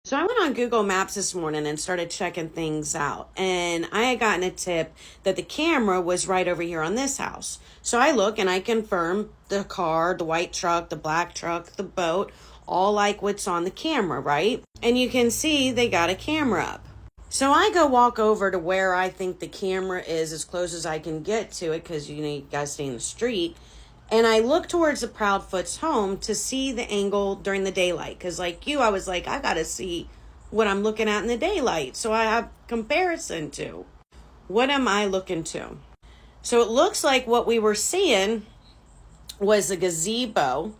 So I went on Google Maps this morning and started checking things out. And I had gotten a tip that the camera was right over here on this house. So I look and I confirm the car, the white truck, the black truck, the boat, all like what's on the camera, right? And you can see they got a camera up. So I go walk over to where I think the camera is as close as I can get to it because you gotta stay in the street. And I look towards the Proudfoot's home to see the angle during the daylight. Because like you, I was like, I got to see what I'm looking at in the daylight. So I have comparison to. What am I looking to? So it looks like what we were seeing was a gazebo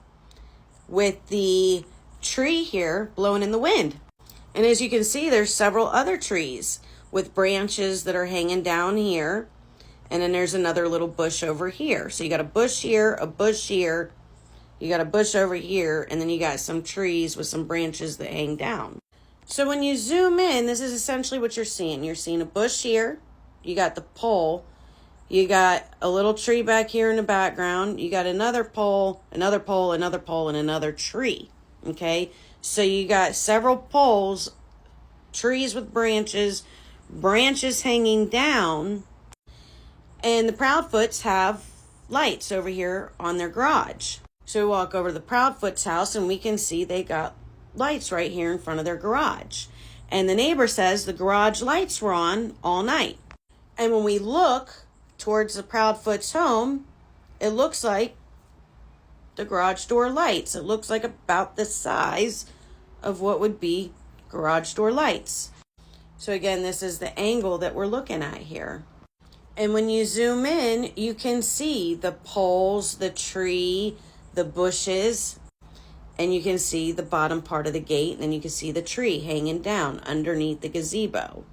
with the tree here blowing in the wind. And as you can see, there's several other trees with branches that are hanging down here. And then there's another little bush over here. So you got a bush here, a bush here, you got a bush over here, and then you got some trees with some branches that hang down. So when you zoom in, this is essentially what you're seeing. You're seeing a bush here, you got the pole, you got a little tree back here in the background, you got another pole, another pole, another pole, and another tree. Okay, so you got several poles, trees with branches, branches hanging down. And the Proudfoots have lights over here on their garage. So we walk over to the Proudfoots house and we can see they got lights right here in front of their garage. And the neighbor says the garage lights were on all night. And when we look towards the Proudfoots home, it looks like the garage door lights. It looks like about the size of what would be garage door lights. So again, this is the angle that we're looking at here. And when you zoom in, you can see the poles, the tree, the bushes, and you can see the bottom part of the gate, and then you can see the tree hanging down underneath the gazebo.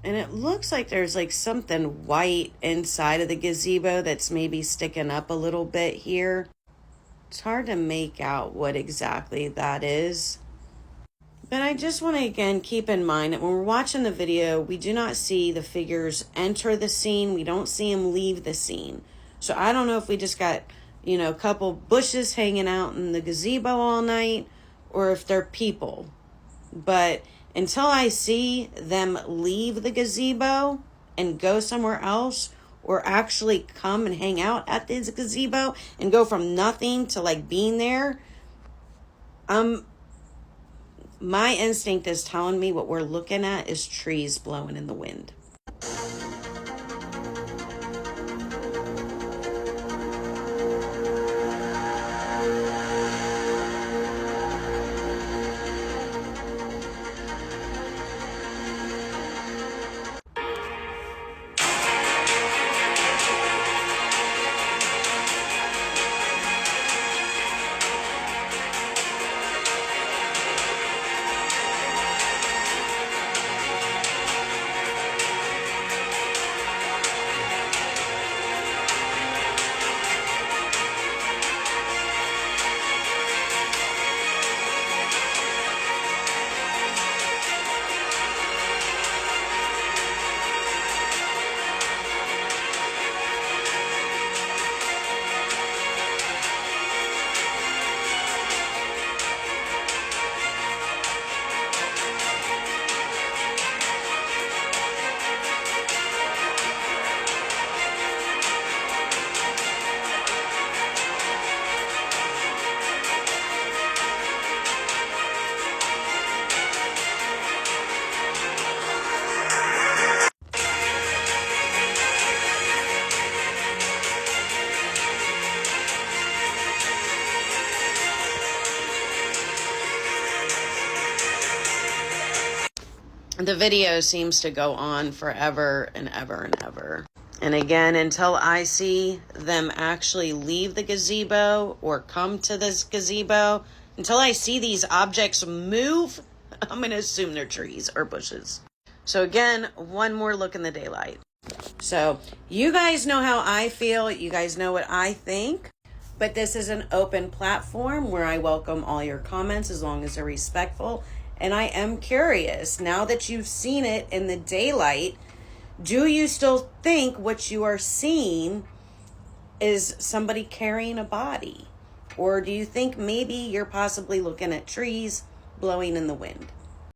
And it looks like there's like something white inside of the gazebo that's maybe sticking up a little bit here. It's hard to make out what exactly that is. But I just want to, again, keep in mind that when we're watching the video, we do not see the figures enter the scene. We don't see them leave the scene. So I don't know if we just got, a couple bushes hanging out in the gazebo all night or if they're people. But until I see them leave the gazebo and go somewhere else or actually come and hang out at this gazebo and go from nothing to like being there, my instinct is telling me what we're looking at is trees blowing in the wind. The video seems to go on forever and ever and ever. And again, until I see them actually leave the gazebo or come to this gazebo, until I see these objects move, I'm going to assume they're trees or bushes. So again, one more look in the daylight. So you guys know how I feel. You guys know what I think. But this is an open platform where I welcome all your comments as long as they're respectful. And I am curious, now that you've seen it in the daylight, do you still think what you are seeing is somebody carrying a body? Or do you think maybe you're possibly looking at trees blowing in the wind.